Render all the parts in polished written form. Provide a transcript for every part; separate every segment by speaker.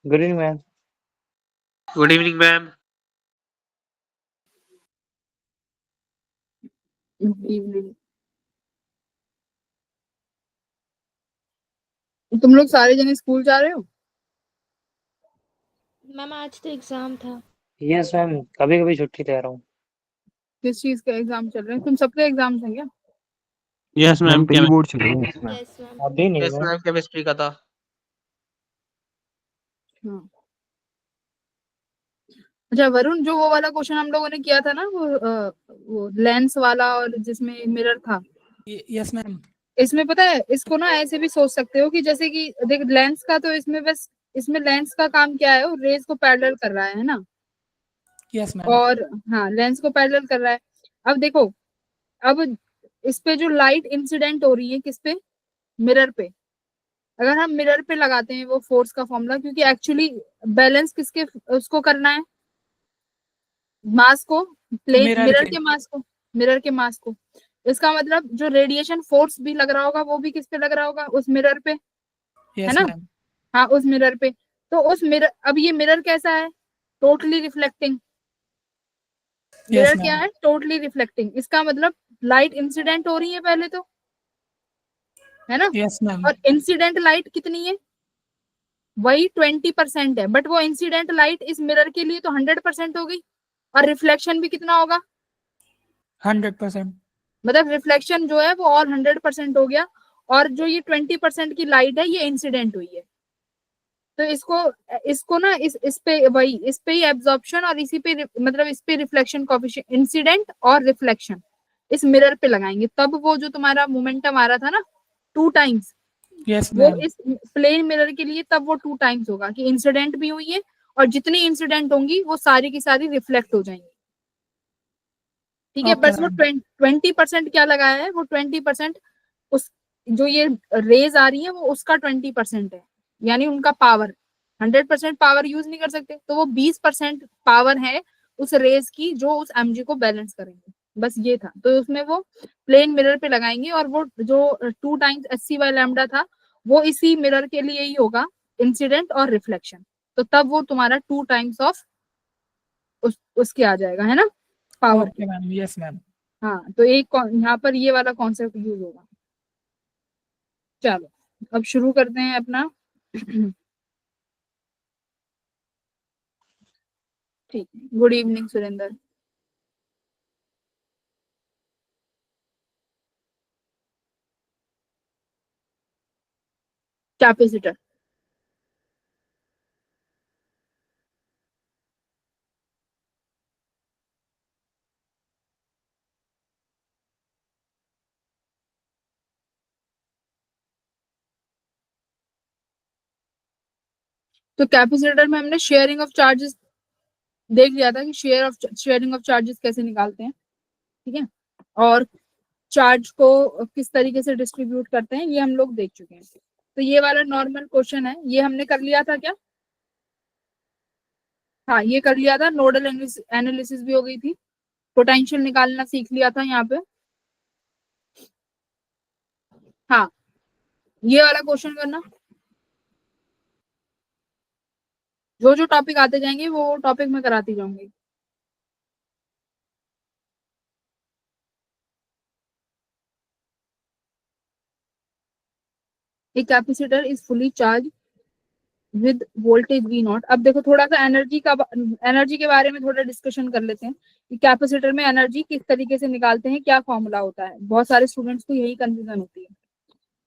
Speaker 1: Good evening ma'am.
Speaker 2: Good evening ma'am.
Speaker 3: Evening. तुम लोग सारे जने स्कूल जा रहे हो?
Speaker 4: मैम आज तो एग्जाम था।
Speaker 1: यस मैम, कभी कभी छुट्टी ले रहा हूँ।
Speaker 3: किस चीज का एग्जाम चल रहे हैं? तुम सबके एग्जाम हैं क्या?
Speaker 2: Yes ma'am.
Speaker 5: प्री बोर्ड चल रही है।
Speaker 4: Yes ma'am.
Speaker 1: अभी नहीं
Speaker 2: यस
Speaker 1: मैम।
Speaker 2: मैम, केमिस्ट्री का था।
Speaker 3: हाँ। अच्छा वरुण, जो वो वाला क्वेश्चन हम लोगों ने किया था ना, वो लेंस वाला और जिसमें मिरर था।
Speaker 6: Yes ma'am.
Speaker 3: इसमें पता है, इसको ना ऐसे भी सोच सकते हो कि जैसे कि देख, लेंस का तो इसमें बस, इसमें लेंस का काम क्या है, वो रेज को पैरेलल कर रहा है ना।
Speaker 6: Yes ma'am.
Speaker 3: और हाँ, लेंस को पैरेलल कर रहा है। अब देखो, अब इस पे जो लाइट इंसिडेंट हो रही है किस पे? मिरर पे। अगर हम मिरर पे लगाते हैं वो फोर्स का फॉर्मूला, क्योंकि एक्चुअली बैलेंस किसके उसको करना है, मास को, प्लेन मिरर के मास को, मिरर के मास को। इसका मतलब जो रेडिएशन फोर्स भी लग रहा होगा वो भी किस पे लग रहा होगा? उस मिरर पे, है ना? हाँ, उस मिरर पे। तो उस मिरर, अब ये मिरर कैसा है? Totally reflecting. मिरर क्या है? Totally reflecting. इसका मतलब लाइट इंसिडेंट हो रही है पहले तो, है ना?
Speaker 6: Yes ma'am.
Speaker 3: और इंसिडेंट लाइट कितनी है? वही 20% है, बट वो इंसिडेंट लाइट इस मिरर के लिए तो 100% हो गई। और रिफ्लेक्शन भी कितना होगा?
Speaker 6: 100%।
Speaker 3: मतलब रिफ्लेक्शन जो है वो और 100% हो गया। और जो ये 20% की लाइट है ये इंसिडेंट हुई है। तो इसको इसको ना इस पे वही, इस पे ही एब्जॉर्प्शन और इसी पे मतलब इस पे रिफ्लेक्शन कोएफिशिएंट, इंसिडेंट और रिफ्लेक्शन इस मिरर पे लगाएंगे, तब वो जो तुम्हारा मोमेंटम आ रहा था ना 2 टाइम्स, वो इस प्लेन मिरर के लिए तब वो 2 टाइम्स होगा कि इंसिडेंट भी हुई है और जितनी इंसिडेंट होंगी वो सारी की सारी रिफ्लेक्ट हो जाएंगी। ठीक है, बस वो 20% क्या लगाया है, वो 20% उस जो ये रेज आ रही है वो उसका 20% है, यानी उनका पावर। 100% पावर यूज नहीं कर सकते, तो वो 20% पावर है उस रेज की जो उस एमजी को बैलेंस करेंगे। बस ये था। तो उसमें वो प्लेन मिरर पे लगाएंगे और वो जो 2 टाइम्स एससी बाय लैम्डा था वो इसी मिरर के लिए ही होगा, इंसिडेंट और रिफ्लेक्शन। तो तब वो तुम्हारा 2 टाइम्स ऑफ उसके आ जाएगा, है ना, power.
Speaker 6: Okay ma'am. Yes ma'am.
Speaker 3: हाँ, तो एक यहाँ पर ये वाला कॉन्सेप्ट यूज होगा। चलो अब शुरू करते हैं अपना। ठीक, गुड इवनिंग सुरेंद्र। कैपेसिटर। तो कैपेसिटर में हमने शेयरिंग ऑफ चार्जेस देख लिया था कि शेयरिंग ऑफ चार्जेस कैसे निकालते हैं, ठीक है, और चार्ज को किस तरीके से डिस्ट्रीब्यूट करते हैं ये हम लोग देख चुके हैं। तो ये वाला नॉर्मल क्वेश्चन है, ये हमने कर लिया था क्या? हाँ, ये कर लिया था। नोडल एनालिसिस भी हो गई थी, पोटेंशियल निकालना सीख लिया था यहाँ पे। हाँ, ये वाला क्वेश्चन करना। जो जो टॉपिक आते जाएंगे वो टॉपिक में कराती जाऊंगी। A capacitor is fully charged with voltage V not. अब देखो थोड़ा सा एनर्जी के बारे में थोड़ा डिस्कशन कर लेते हैं कि कैपेसिटर में एनर्जी किस तरीके से निकालते हैं, क्या फॉर्मूला होता है। बहुत सारे स्टूडेंट्स को यही कंफ्यूजन होती है।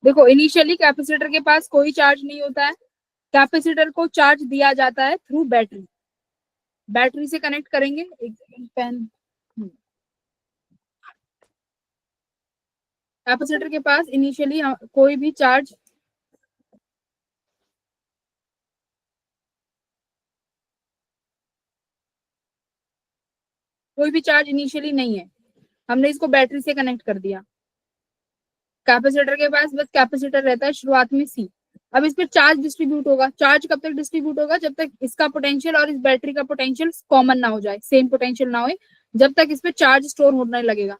Speaker 3: देखो, इनिशियली कैपेसिटर के पास कोई चार्ज नहीं होता है। कैपेसिटर को चार्ज दिया जाता है थ्रू बैटरी। बैटरी से कनेक्ट करेंगे, एक पेन। कैपेसिटर के पास इनिशियली कोई भी चार्ज इनिशियली नहीं है। हमने इसको बैटरी से कनेक्ट कर दिया। कैपेसिटर के पास बस कैपेसिटर रहता है शुरुआत में सी। अब इस पे चार्ज डिस्ट्रीब्यूट होगा। चार्ज कब तक डिस्ट्रीब्यूट होगा? जब तक इसका पोटेंशियल और इस बैटरी का पोटेंशियल कॉमन ना हो जाए, सेम पोटेंशियल ना हो, जब तक इस पे चार्ज स्टोर होने लगेगा।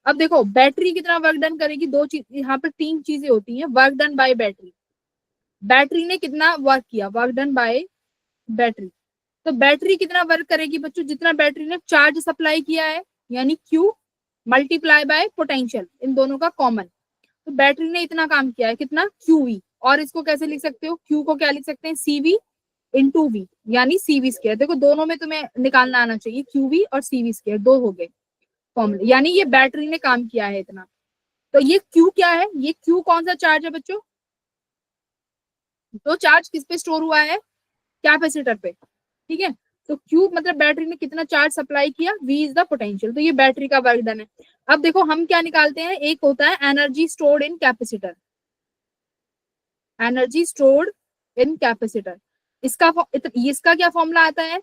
Speaker 3: अब देखो बैटरी कितना वर्क डन करेगी, दो चीज यहाँ पर, 3 चीजें होती हैं। Work done by battery, battery ने कितना वर्क किया, वर्क डन बाय बैटरी। तो बैटरी कितना वर्क करेगी बच्चों, जितना बैटरी ने चार्ज सप्लाई किया है, यानी Q मल्टीप्लाई बाय पोटेंशियल, इन दोनों का कॉमन। तो बैटरी ने इतना काम किया है, कितना, QV। और इसको कैसे लिख सकते हो, Q को क्या लिख सकते हैं, CV इंटू V, यानी CV स्क्वायर। देखो दोनों में तुम्हें निकालना आना चाहिए, QV और CV स्क्वायर, दो हो गए फॉर्मूले, यानी ये बैटरी ने काम किया है इतना। तो ये Q क्या है, ये Q कौन सा चार्ज है बच्चों, तो चार्ज किस पे स्टोर हुआ है, कैपेसिटर पे, ठीक है। तो Q मतलब बैटरी ने कितना चार्ज सप्लाई किया, V इज द पोटेंशियल, तो ये बैटरी का वर्क डन है। अब देखो हम क्या निकालते हैं, एक होता है energy stored in capacitor, energy stored in capacitor, इसका क्या फॉर्मूला आता है,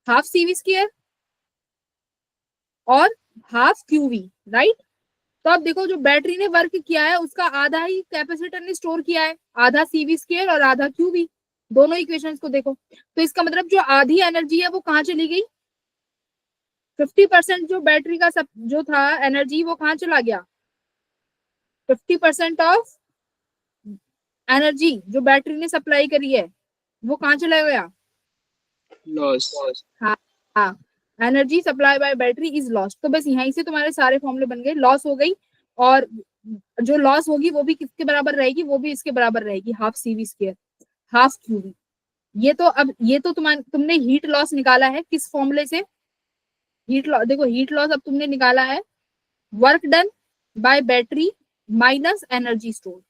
Speaker 3: हाफ CV स्क्वायर और हाफ QV, राइट। तो अब देखो जो बैटरी ने वर्क किया है उसका आधा ही कैपेसिटर ने स्टोर किया है, आधा CV स्क्वायर और आधा QV, दोनों इक्वेशंस को देखो। तो इसका मतलब जो आधी एनर्जी है वो कहाँ चली गई, 50% जो बैटरी का सब जो था एनर्जी वो कहाँ चला गया, 50% ऑफ एनर्जी जो बैटरी ने सप्लाई करी है वो कहाँ चला गया,
Speaker 2: लॉस।
Speaker 3: हाँ हाँ, energy supply bye battery is lost. तो बस यहीं से तुम्हारे सारे फॉर्मूले बन गए, लॉस हो गई, और जो लॉस होगी वो भी किसके बराबर रहेगी, वो भी इसके बराबर रहेगी, half CV square half QV। ये तो अब ये तो तुमने हीट लॉस निकाला है किस फॉर्मूले से, हीट लॉस, देखो हीट लॉस अब तुमने निकाला है work done by battery minus energy store.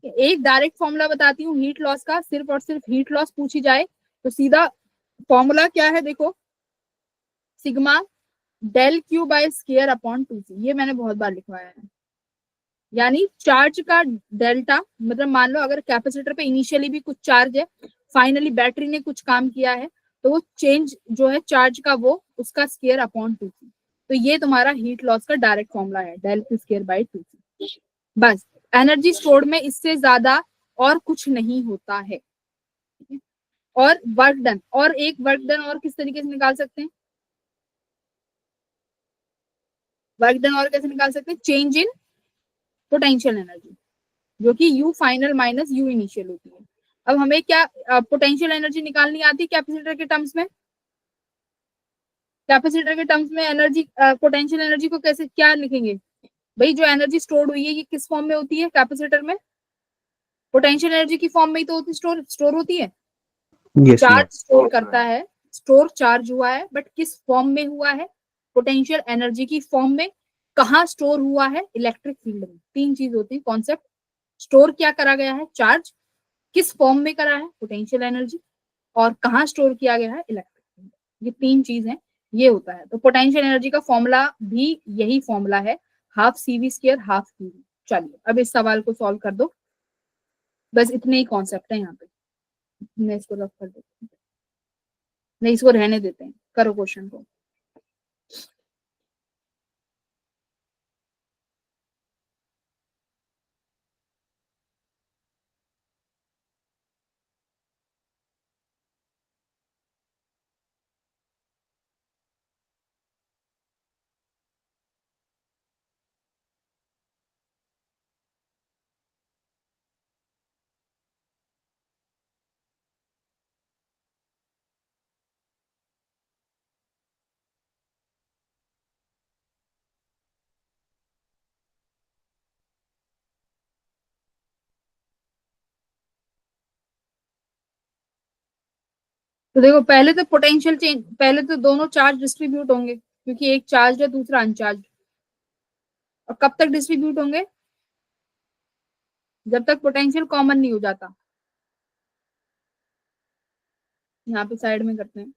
Speaker 3: एक डायरेक्ट फॉर्मूला बताती हूँ हीट लॉस का, सिर्फ और सिर्फ हीट लॉस पूछी जाए तो सीधा फॉर्मूला क्या है, देखो sigma del Q by square upon 2C, ये मैंने बहुत बार लिखवाया है। यानी चार्ज का डेल्टा, मतलब मान लो अगर कैपेसिटर पे इनिशियली भी कुछ चार्ज है, फाइनली बैटरी ने कुछ काम किया है, तो वो चेंज जो है चार्ज का वो उसका स्क्वायर अपॉन 2C। तो ये तुम्हारा हीट लॉस का डायरेक्ट फॉर्मूला है, del Q square by 2C। बस एनर्जी स्टोर्ड में इससे ज्यादा और कुछ नहीं होता है। और वर्क डन, और एक वर्क डन और किस तरीके से निकाल सकते हैं, वर्क डन और कैसे निकाल सकते हैं, चेंज इन पोटेंशियल एनर्जी, जो कि U final minus U initial होती है। अब हमें क्या पोटेंशियल एनर्जी निकालनी आती है कैपेसिटर के टर्म्स में, कैपेसिटर के टर्म्स में एनर्जी पोटेंशियल एनर्जी को कैसे क्या लिखेंगे भाई, जो एनर्जी स्टोर्ड हुई है ये किस फॉर्म में होती है कैपेसिटर में, पोटेंशियल एनर्जी की फॉर्म में ही तो होती, स्टोर होती है, चार्ज स्टोर करता है, स्टोर चार्ज हुआ है बट किस फॉर्म में हुआ है, पोटेंशियल एनर्जी की फॉर्म में। कहाँ स्टोर हुआ है, इलेक्ट्रिक फील्ड में। तीन चीज होती है कॉन्सेप्ट, स्टोर क्या करा गया है, चार्ज, किस फॉर्म में करा है, पोटेंशियल एनर्जी, और कहाँ स्टोर किया गया है, इलेक्ट्रिक फील्ड। ये तीन चीज है, ये होता है। तो पोटेंशियल एनर्जी का फॉर्मूला भी यही फॉर्मूला है, half CV square half QV। चलिए अब इस सवाल को सॉल्व कर दो, बस इतने ही कॉन्सेप्ट है यहाँ पे। मैं इसको रफ कर देती हूँ, नहीं इसको रहने देते हैं, करो क्वेश्चन को। तो देखो पहले तो पोटेंशियल चेंज, पहले तो दोनों चार्ज डिस्ट्रीब्यूट होंगे क्योंकि एक चार्ज है दूसरा अनचार्ज। और कब तक डिस्ट्रीब्यूट होंगे, जब तक पोटेंशियल कॉमन नहीं हो जाता। यहाँ पे साइड में करते हैं,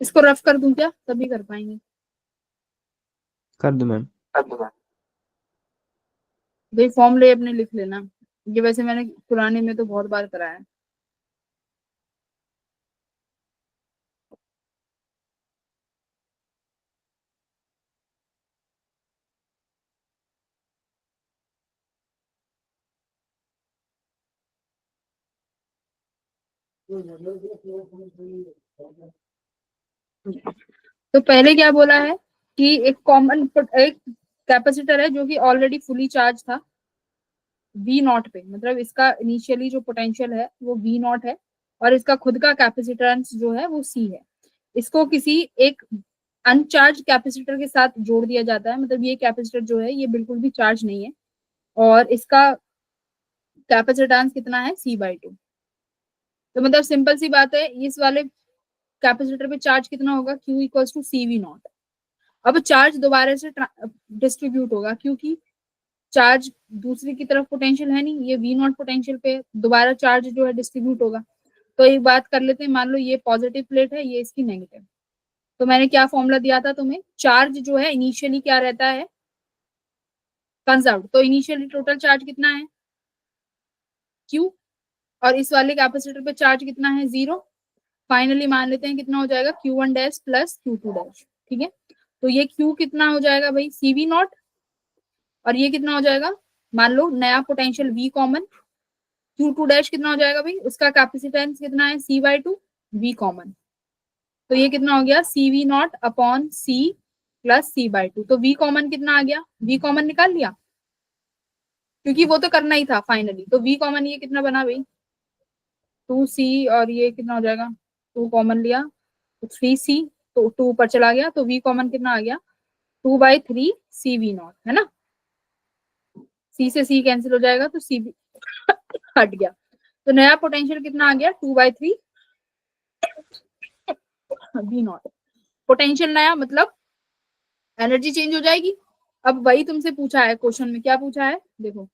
Speaker 3: इसको रफ कर दूं क्या, तभी कर पाएंगे।
Speaker 5: कर दो मैम।
Speaker 3: भाई फॉर्मूले अपने लिख लेना, ये वैसे मैंने पुराने में तो बहुत बार कराया है। तो पहले क्या बोला है कि एक कॉमन एक कैपेसिटर है जो कि ऑलरेडी फुली चार्ज था वी नॉट पे, मतलब इसका इनिशियली जो पोटेंशियल है वो वी नॉट है और इसका खुद का कैपेसिटेंस जो है वो सी है। इसको किसी एक अनचार्ज कैपेसिटर के साथ जोड़ दिया जाता है, मतलब ये कैपेसिटर जो है ये बिल्कुल भी चार्ज नहीं है और इसका कैपेसिटेंस कितना है C/2। तो मतलब सिंपल सी बात है, इस वाले कैपेसिटर पे चार्ज कितना होगा Q इक्वल्स टू CV0। अब चार्ज दोबारा से डिस्ट्रीब्यूट होगा क्योंकि चार्ज दूसरी की तरफ पोटेंशियल है नहीं, ये V0 पोटेंशियल पे दोबारा चार्ज जो है डिस्ट्रीब्यूट होगा। तो एक बात कर लेते हैं, मान लो ये पॉजिटिव प्लेट है, ये इसकी नेगेटिव। तो मैंने क्या फॉर्मूला दिया था तुम्हें, चार्ज जो है इनिशियली क्या रहता है, कंजर्व्ड। तो इनिशियली टोटल चार्ज कितना है Q और इस वाले कैपेसिटर पे चार्ज कितना है 0। फाइनली मान लेते हैं कितना हो जाएगा Q1 dash plus Q2 dash. ठीक है, तो ये Q कितना हो जाएगा भाई CV0 और ये कितना हो जाएगा, मान लो नया potential V common, Q2 dash कितना हो जाएगा भाई, उसका कैपेसिटेंस कितना है C/2 V कॉमन। तो ये कितना हो गया CV0 upon C plus C/2। तो V कॉमन कितना आ गया, V कॉमन निकाल लिया क्योंकि वो तो करना ही था फाइनली। तो V कॉमन ये कितना बना भाई 2C और ये कितना हो जाएगा 2 कॉमन लिया तो 3C, तो 2 ऊपर चला गया तो V कॉमन कितना आ गया 2/3 CV0 है ना। C से C कैंसिल हो जाएगा तो C हट गया। तो नया पोटेंशियल कितना आ गया 2/3 V0। पोटेंशियल नया मतलब एनर्जी चेंज हो जाएगी। अब वही तुमसे पूछा है क्वेश्चन में, क्या पूछा है देखो,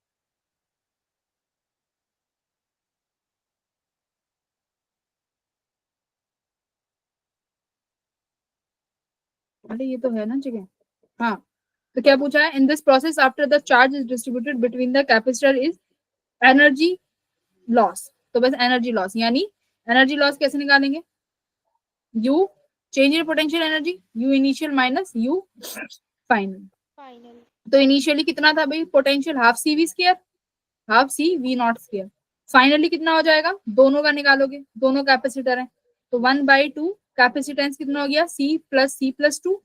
Speaker 3: अरे ये तो है ना जगह, हाँ। तो क्या पूछा है, in this process after the charge is distributed between the capacitor is energy loss. तो बस एनर्जी लॉस, यानी एनर्जी लॉस कैसे निकालेंगे, you change in potential energy, you initial minus you final.
Speaker 4: Final.
Speaker 3: तो इनिशियली कितना था भाई potential half CV square half CV0 square. Finally कितना हो जाएगा, दोनों का निकालोगे, दोनों कैपेसिटर है तो 1/2 कैपेसिटेंस कितना हो गया C प्लस C+2।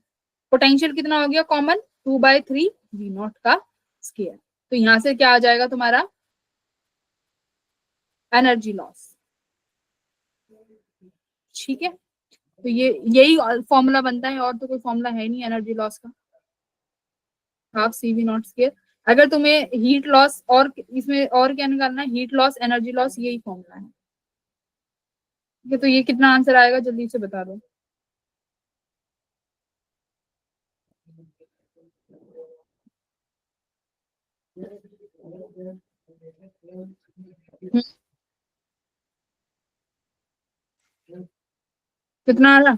Speaker 3: पोटेंशियल कितना हो गया कॉमन 2/3 V0 का स्क्वायर। तो यहां से क्या आ जाएगा तुम्हारा एनर्जी लॉस। ठीक है, तो ये यही फॉर्मूला बनता है और तो कोई फॉर्मूला है नहीं एनर्जी लॉस का, हाफ CV0 स्क्वायर। अगर तुम्हें हीट लॉस और इसमें और क्या निकालना है, हीट लॉस एनर्जी लॉस, यही फॉर्मूला है। ठीक है, तो ये कितना आंसर आएगा जल्दी से बता दो। कितना आ रहा,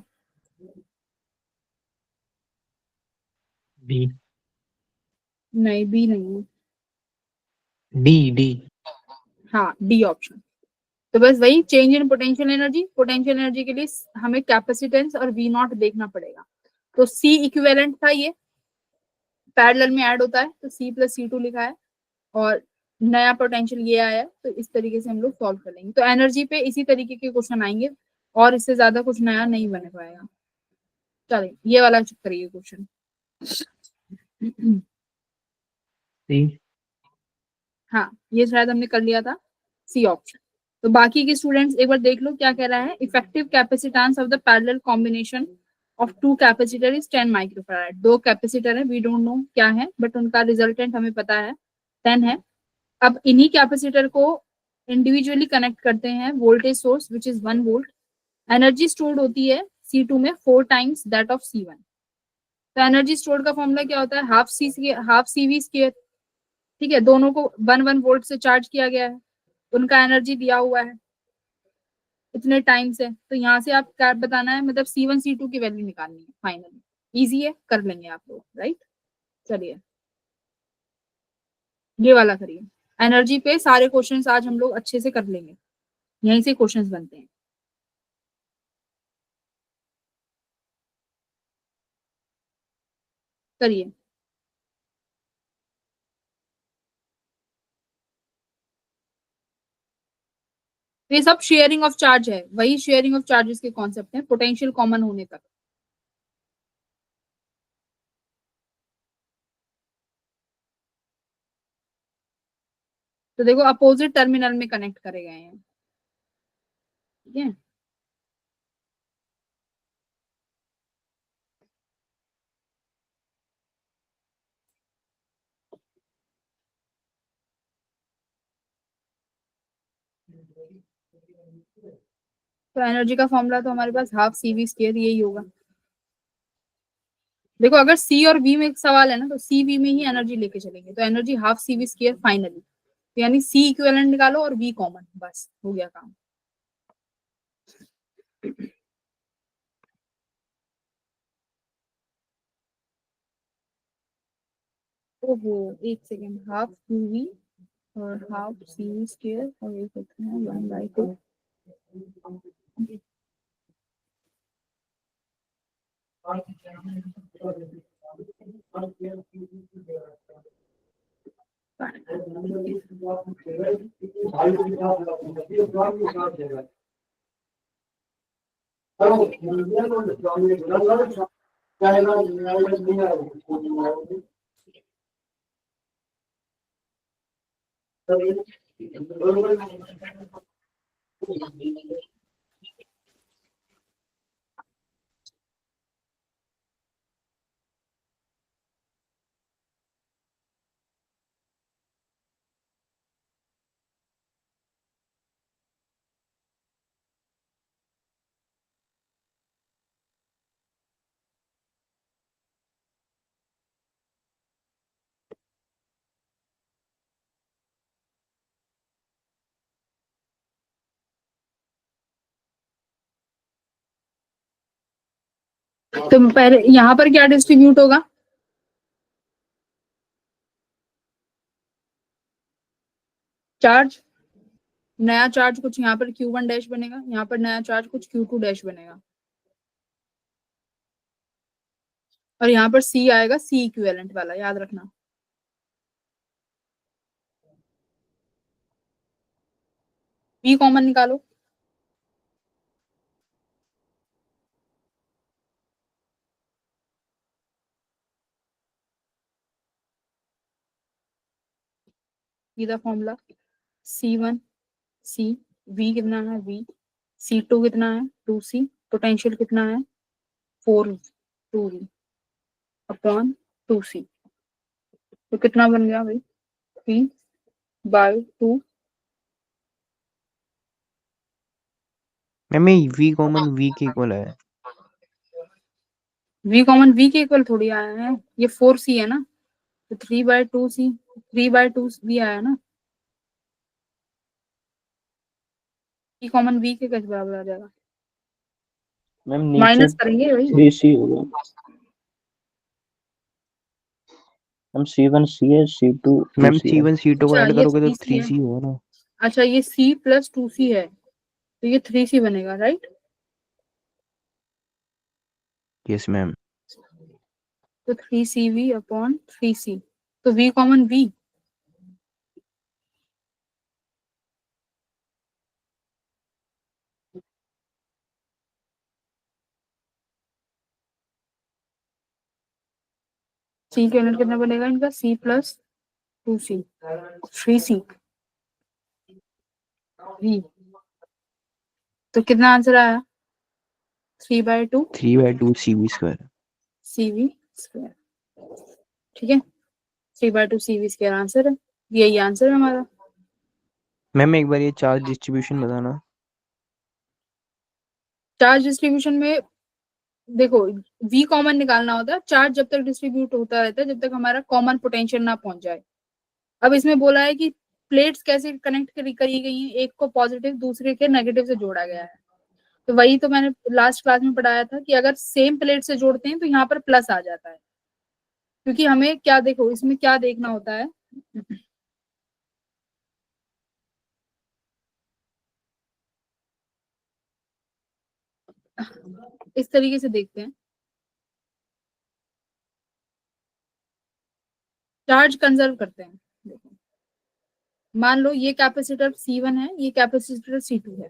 Speaker 1: बी
Speaker 3: नहीं बी नहीं है,
Speaker 1: डी
Speaker 3: हाँ डी ऑप्शन। तो बस वही change in potential energy, potential energy के लिए हमें कैपेसिटेंस और V0 देखना पड़ेगा। तो C इक्विवेलेंट था, ये पैरेलल में ऐड होता है तो C प्लस C2 लिखा है और नया पोटेंशियल ये आया, तो इस तरीके से हम लोग सॉल्व कर लेंगे। तो एनर्जी पे इसी तरीके के क्वेश्चन आएंगे और इससे ज्यादा कुछ नया नहीं बन पाएगा। चलिए ये वाला चेक करिए क्वेश्चन।
Speaker 1: सी
Speaker 3: हाँ ये शायद हमने कर लिया था, C ऑप्शन। तो बाकी के स्टूडेंट्स एक बार देख लो क्या कह रहा है, effective capacitance of the parallel combination of two capacitor is 10 microfarad. दो कैपेसिटर है, वी डोंट नो क्या है बट उनका रिजल्टेंट हमें पता है 10 है। अब इन्हीं कैपेसिटर को इंडिविजुअली कनेक्ट करते हैं voltage source which is 1 volt. Energy stored होती है C2 में 4 टाइम्स दैट ऑफ C1। तो एनर्जी स्टोर्ड का फॉर्मूला क्या होता है, हाफ CV स्क्वायर। ठीक है, दोनों को 1 वोल्ट से चार्ज किया गया है, उनका एनर्जी दिया हुआ है इतने टाइम से। तो यहाँ से आप क्या बताना है, मतलब C1 C2 की वैल्यू निकालनी है फाइनली। इजी है, कर लेंगे आप लोग, राइट। चलिए ये वाला करिए, एनर्जी पे सारे क्वेश्चंस आज हम लोग अच्छे से कर लेंगे, यहीं से क्वेश्चंस बनते हैं। करिए, ये सब शेयरिंग ऑफ चार्ज है, वही शेयरिंग ऑफ चार्जेस के कॉन्सेप्ट है पोटेंशियल कॉमन होने तक। तो देखो अपोजिट टर्मिनल में कनेक्ट करे गए हैं, ठीक है। तो एनर्जी का फॉर्मूला तो हमारे पास हाफ CV स्क्वायर यही होगा। देखो अगर C और V में एक सवाल है ना, तो CV में ही एनर्जी लेके चलेंगे, तो energy half CV square finally, तो यानी C इक्विवेलेंट निकालो और V कॉमन, बस हो गया काम। ओहो एक सेकेंड, हाफ CV और हाफ CV स्क्वायर और ये कितना है 1/2। तो पहले यहाँ पर क्या डिस्ट्रीब्यूट होगा, चार्ज, नया चार्ज कुछ यहाँ पर Q1 डैश बनेगा, यहाँ पर नया चार्ज कुछ Q2 डैश बनेगा, और यहाँ पर C आएगा C इक्विवेलेंट वाला, याद रखना। V कॉमन निकालो, सीधा फॉर्मूला C1 C, V कितना है V, C2 कितना है 2C, पोटेंशियल कितना है 4 2V अपॉन 2C, तो कितना बन गया भाई P/2।
Speaker 5: मैम ये V कॉमन V के इक्वल है।
Speaker 3: V कॉमन V के इक्वल थोड़ी आया है, ये 4C है ना, तो 3/2C 3/2V आया ना, V कॉमन V के कैसे बराबर आ जाएगा,
Speaker 7: मैम
Speaker 3: माइनस
Speaker 7: नीचे
Speaker 3: करेंगे भाई।
Speaker 7: 3C होगा। मैम C1 C है, C2
Speaker 5: मैम
Speaker 7: 2C है।
Speaker 5: C1 C2 को
Speaker 3: अच्छा
Speaker 5: ऐड
Speaker 3: ये
Speaker 5: करोगे तो
Speaker 3: 3C है,
Speaker 5: 3C होगा ना।
Speaker 3: अच्छा ये C + 2C है, तो ये 3C बनेगा, राइट।
Speaker 5: Yes ma'am.
Speaker 3: तो 3CV अपॉन 3C, तो V कॉमन V, C के यूनिट कितना बनेगा इनका, C + 2C 3C V, तो कितना आंसर आया 3/2
Speaker 5: 3/2 CV स्क्वायर।
Speaker 3: CV स्क्वायर, ठीक है। 3/2 CV स्क्वायर आंसर है, यही आंसर है हमारा।
Speaker 5: मैम एक बार ये चार्ज डिस्ट्रीब्यूशन बताना।
Speaker 3: चार्ज डिस्ट्रीब्यूशन में देखो V कॉमन निकालना होता है, चार्ज जब तक डिस्ट्रीब्यूट होता रहता है जब तक हमारा कॉमन पोटेंशियल ना पहुंच जाए। अब इसमें बोला है कि प्लेट्स कैसे कनेक्ट करी गई हैं, एक को पॉजिटिव दूसरे के नेगेटिव से जोड़ा गया है, तो वही तो मैंने लास्ट क्लास में पढ़ाया था कि अगर सेम प्लेट से जोड़ते हैं तो यहाँ पर प्लस आ जाता है, क्योंकि हमें क्या देखो इसमें क्या देखना होता है, इस तरीके से देखते हैं, चार्ज कंजर्व करते हैं। देखो मान लो ये कैपेसिटर C1 है, ये कैपेसिटर C2 है,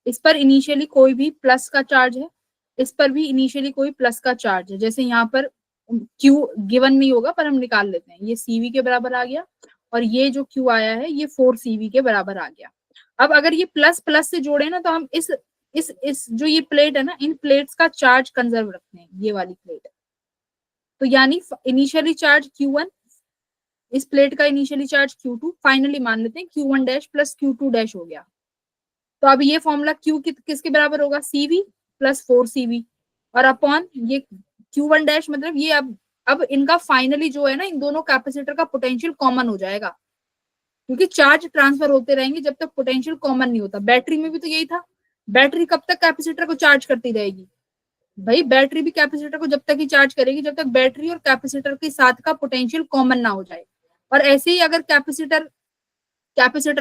Speaker 3: इस पर इनिशियली कोई भी प्लस का चार्ज है, इस पर भी इनिशियली कोई प्लस का चार्ज है, जैसे यहाँ पर Q गिवन नहीं होगा पर हम निकाल लेते हैं, ये CV के बराबर आ गया और ये जो Q आया है ये 4CV के बराबर आ गया। अब अगर ये प्लस प्लस से जोड़े ना तो हम इस जो ये प्लेट है ना, इन प्लेट्स का चार्ज कंजर्व रखते हैं, ये वाली प्लेट। तो यानी इनिशियली चार्ज Q1, इस प्लेट का इनिशियली चार्ज Q2, फाइनली मान लेते हैं Q1 dash plus Q2 dash हो गया। तो अब ये फॉर्मूला Q किसके बराबर होगा, CV प्लस 4CV, और अपॉन ये Q1 डैश, मतलब ये अब इनका फाइनली जो है ना, इन दोनों कैपेसिटर का पोटेंशियल कॉमन हो जाएगा, क्योंकि चार्ज ट्रांसफर होते रहेंगे जब तक पोटेंशियल कॉमन नहीं होता। बैटरी में भी तो यही था, बैटरी कब तक कैपेसिटर को चार्ज करती रहेगी भाई, बैटरी भी कैपेसिटर को जब तक ही चार्ज करेगी जब तक बैटरी और कैपेसिटर के साथ का पोटेंशियल कॉमन ना हो जाए। और ऐसे ही अगर कैपेसिटर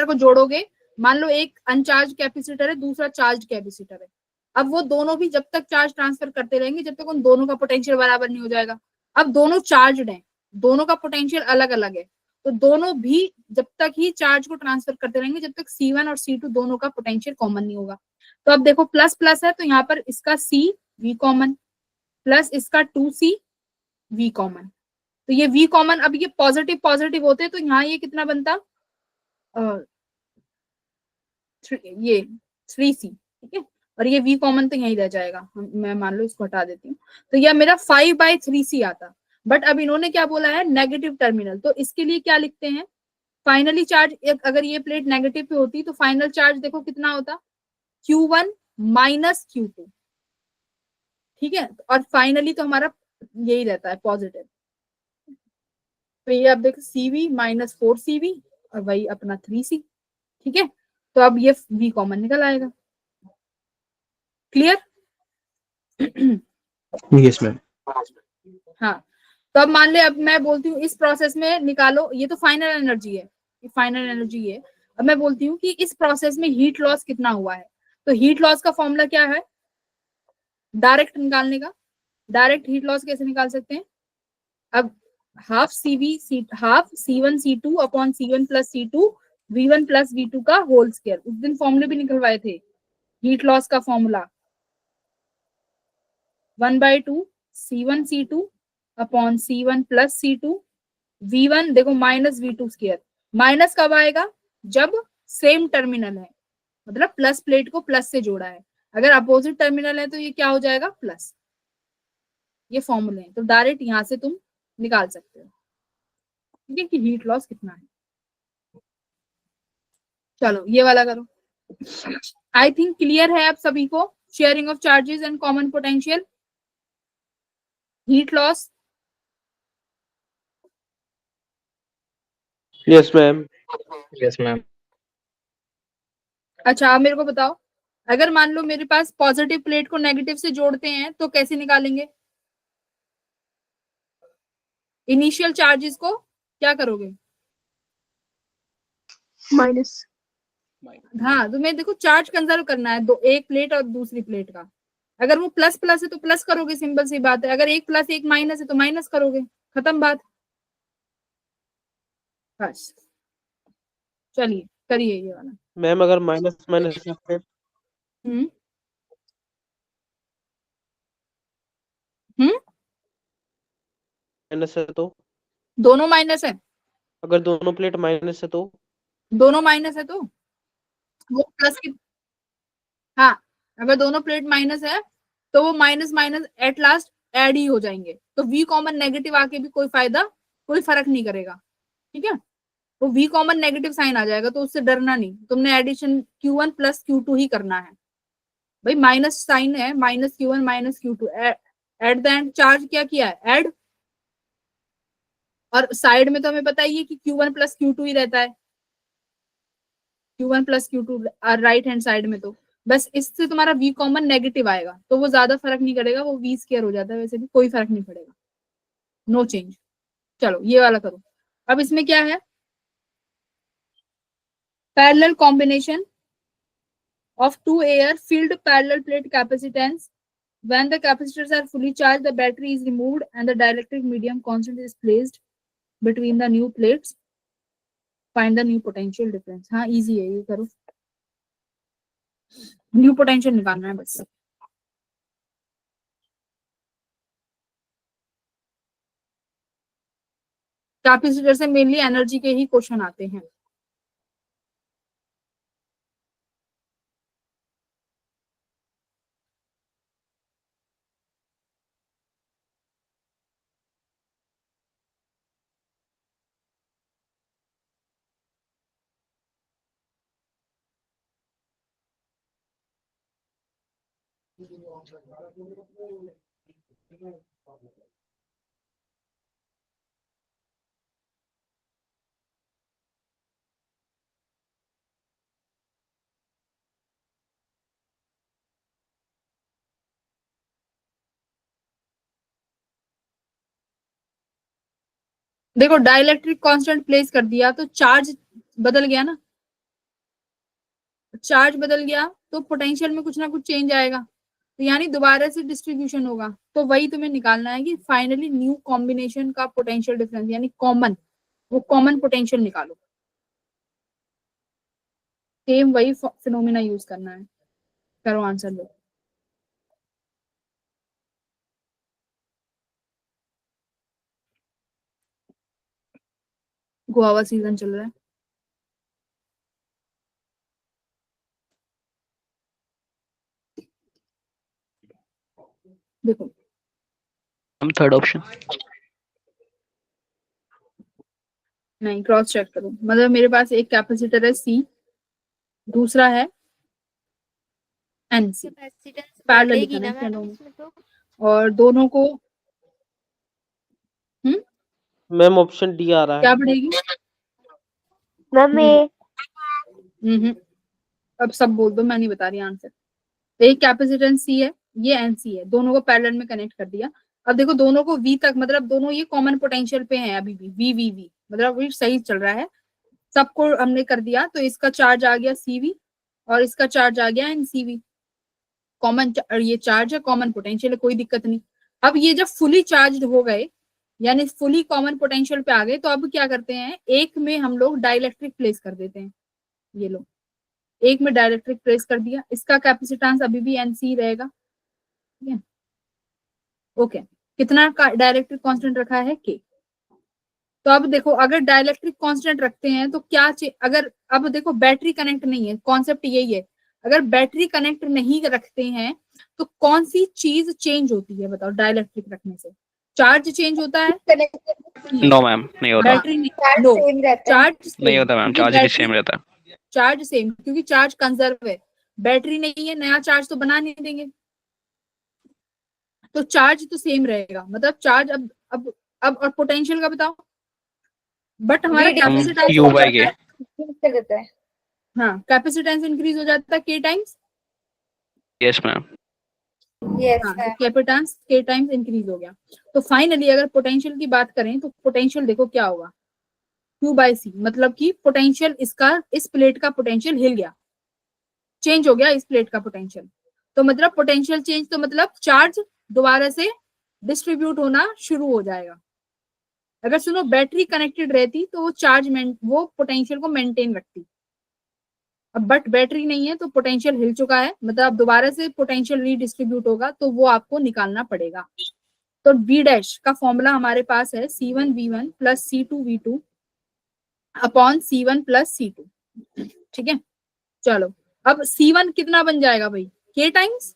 Speaker 3: को जोड़ोगे, मान लो एक अनचार्ज कैपेसिटर है, दूसरा चार्ज कैपेसिटर है, अब वो दोनों भी जब तक चार्ज ट्रांसफर करते रहेंगे जब तक उन दोनों का पोटेंशियल बराबर नहीं हो जाएगा। अब दोनों चार्जड हैं, दोनों का पोटेंशियल अलग अलग है, तो दोनों भी जब तक ही चार्ज को ट्रांसफर करते रहेंगे जब तक C1 और C2 दोनों का पोटेंशियल कॉमन नहीं होगा। तो अब देखो प्लस प्लस है तो यहाँ पर इसका CV कॉमन प्लस इसका 2CV कॉमन, तो ये V कॉमन, अब ये पॉजिटिव पॉजिटिव होते हैं तो यहाँ ये कितना बनता, ये 3C, ठीक है, और ये V कॉमन तो यही रह जाएगा, मैं मान लो इसको हटा देती हूँ, तो यह मेरा 5/3C आता। बट अब इन्होंने क्या बोला है, नेगेटिव टर्मिनल, तो इसके लिए क्या लिखते हैं, फाइनली चार्ज, अगर ये प्लेट नेगेटिव पे होती तो फाइनल चार्ज देखो कितना होता, Q1 माइनस Q2, ठीक है, और फाइनली तो हमारा यही रहता है पॉजिटिव। तो ये अब देखो CV माइनस 4CV और वही अपना 3C, ठीक है, तो अब ये V कॉमन निकल आएगा। क्लियर?
Speaker 5: Yes ma'am.
Speaker 3: हाँ, तो अब मान ले, अब मैं बोलती हूँ इस प्रोसेस में निकालो, ये तो फाइनल एनर्जी है, ये फाइनल एनर्जी है। अब मैं बोलती हूँ कि इस प्रोसेस में हीट लॉस कितना हुआ है, तो हीट लॉस का फॉर्मूला क्या है डायरेक्ट निकालने का। डायरेक्ट हीट लॉस कैसे निकाल सकते हैं, अब half C1 C2 upon C1 plus C2 V1 plus V2 का होल स्क्वायर, उस दिन फॉर्मूले भी निकलवाए थे हीट लॉस का formula, 1/2 C1 C2 upon C1 plus C2 V1 देखो माइनस V2 स्क्वायर। माइनस कब आएगा, जब सेम टर्मिनल है, मतलब प्लस प्लेट को प्लस से जोड़ा है, अगर अपोजिट टर्मिनल है तो ये क्या हो जाएगा प्लस। ये फॉर्मूले हैं तो डायरेक्ट यहां से तुम निकाल सकते हो, ठीक है, कि हीट लॉस कितना है। चलो ये वाला करो। आई थिंक क्लियर है आप सभी को, sharing of charges and common potential, heat loss.
Speaker 5: Yes ma'am.
Speaker 1: Yes ma'am.
Speaker 3: अच्छा आप मेरे को बताओ, अगर मान लो मेरे पास पॉजिटिव प्लेट को नेगेटिव से जोड़ते हैं तो कैसे निकालेंगे, इनिशियल चार्जेस को क्या करोगे,
Speaker 2: माइनस।
Speaker 3: हाँ तो मैं देखो चार्ज कंजर्व करना है, दो, एक प्लेट और दूसरी प्लेट का, अगर वो प्लस प्लस है तो प्लस करोगे, सिंपल सी बात है, अगर एक प्लस एक माइनस है तो माइनस करोगे, खत्म बात। बस चलिए करिए ये वाला।
Speaker 5: मैम अगर माइनस माइनस
Speaker 3: हम्म हम्म
Speaker 5: माइनस है तो,
Speaker 3: दोनों माइनस है,
Speaker 5: अगर दोनों प्लेट माइनस है तो,
Speaker 3: दोनों माइनस है तो वो प्लस की, हाँ अगर दोनों प्लेट माइनस है तो वो minus minus at last add ही हो जाएंगे, तो V कॉमन नेगेटिव आके भी कोई फायदा, कोई फर्क नहीं करेगा, ठीक है, तो V कॉमन नेगेटिव साइन आ जाएगा तो उससे डरना नहीं, तुमने एडिशन Q1 प्लस Q2 ही करना है भाई, माइनस साइन है, minus Q1 minus Q2 at the end charge क्या किया है ऐड, और साइड में तो हमें पता ही है कि Q1 प्लस Q2 ही रहता है, Q1 plus Q2 right hand side में, तो बस इससे तुम्हारा V कॉमन नेगेटिव आएगा तो वो ज्यादा फर्क नहीं करेगा, वो V स्क्वायर हो जाता है, वैसे भी कोई फर्क नहीं पड़ेगा, नो चेंज। चलो ये वाला करो। अब इसमें क्या है, parallel combination of two air filled parallel plate capacitance. When the capacitors are fully charged, the battery is removed and the dielectric medium constant is placed between the new plates. Find the new potential difference. हाँ easy है ये करो, new potential निकालना है बस। Capacitor से mainly energy के ही question आते हैं। देखो डाइलेक्ट्रिक कांस्टेंट प्लेस कर दिया तो चार्ज बदल गया ना, चार्ज बदल गया तो पोटेंशियल में कुछ ना कुछ चेंज आएगा, तो यानी दोबारा से डिस्ट्रीब्यूशन होगा। तो वही तुम्हें निकालना है कि फाइनली न्यू कॉम्बिनेशन का पोटेंशियल डिफरेंस यानी कॉमन, वो कॉमन पोटेंशियल निकालो। सेम वही फिनोमिना यूज करना है। करो आंसर दो। गुआवा सीजन चल रहा है। देखो
Speaker 5: हम थर्ड ऑप्शन।
Speaker 3: नहीं, क्रॉस चेक करो। मतलब मेरे पास एक कैपेसिटर है C, दूसरा है NC,
Speaker 4: कैपेसिटेंस
Speaker 3: पैरेलल
Speaker 4: बढ़ेगी ना
Speaker 3: कनेक्ट है
Speaker 4: मैडम
Speaker 3: दोनों,
Speaker 4: इसमें तो?
Speaker 3: और दोनों को
Speaker 8: मैम ऑप्शन डी आ रहा
Speaker 3: क्या
Speaker 8: है।
Speaker 3: बढ़ेगी?
Speaker 4: मम्मी
Speaker 3: अब सब बोल दो, मैं नहीं बता रही आंसर। एक कैपेसिटेंस C है, ये NC है, दोनों को पैरेलल में कनेक्ट कर दिया। अब देखो दोनों को V तक, मतलब दोनों ये कॉमन पोटेंशियल पे हैं अभी भी, V मतलब ये सही चल रहा है, सबको हमने कर दिया। तो इसका चार्ज आ गया CV और इसका चार्ज आ गया NCV। कॉमन ये चार्ज है, कॉमन पोटेंशियल है, कोई दिक्कत नहीं। अब ये जब फुली चार्ज हो गए यानी फुली कॉमन पोटेंशियल पे आ गए, तो अब क्या करते हैं, एक में हम लोग डाइलेक्ट्रिक प्लेस कर देते हैं। ये लो, एक में डाइलेक्ट्रिक प्लेस कर दिया, इसका कैपेसिटेंस अभी भी NC रहेगा। ठीक है, ओके। कितना का डाइलेक्ट्रिक कांस्टेंट रखा है K। तो अब देखो अगर डाइलेक्ट्रिक कांस्टेंट रखते हैं तो क्या अगर अब देखो बैटरी कनेक्ट नहीं है, कॉन्सेप्ट यही है, अगर बैटरी कनेक्ट नहीं रखते हैं तो कौन सी चीज चेंज होती है बताओ डाइलेक्ट्रिक रखने से? चार्ज चेंज होता है?
Speaker 5: नो मैम, नहीं होता।
Speaker 3: बैटरी नो, चार्ज
Speaker 5: नहीं होता मैम, चार्ज भी सेम रहता है।
Speaker 3: चार्ज सेम, क्योंकि चार्ज कंजर्व है, बैटरी नहीं है, नया चार्ज तो बना नहीं देंगे, तो चार्ज तो सेम रहेगा। मतलब चार्ज अब और पोटेंशियल का बताओ। बट हमारा कैपेसिटेंस
Speaker 5: U by K।
Speaker 3: हाँ, कैपेसिटेंस इंक्रीज हो जाता है K टाइम्स।
Speaker 5: Yes ma'am.
Speaker 3: हाँ, कैपेसिटेंस K टाइम्स इंक्रीज हो गया। तो फाइनली अगर पोटेंशियल की बात करें तो पोटेंशियल देखो क्या होगा, Q by C, मतलब कि पोटेंशियल इसका, इस प्लेट का पोटेंशियल हिल गया, चेंज हो गया इस प्लेट का पोटेंशियल। तो मतलब पोटेंशियल चेंज, तो मतलब चार्ज दोबारा से डिस्ट्रीब्यूट होना शुरू हो जाएगा। अगर सुनो बैटरी कनेक्टेड रहती तो वो चार्ज वो पोटेंशियल को मेंटेन रखती। अब बट बैटरी नहीं है तो पोटेंशियल हिल चुका है, मतलब अब दोबारा से पोटेंशियल रीडिस्ट्रीब्यूट होगा, तो वो आपको निकालना पड़ेगा। तो V डैश का फॉर्मूला हमारे पास है C1V1 plus C2V2 upon C1 plus C2। ठीक है, चलो अब C1 कितना बन जाएगा भाई, K टाइम्स,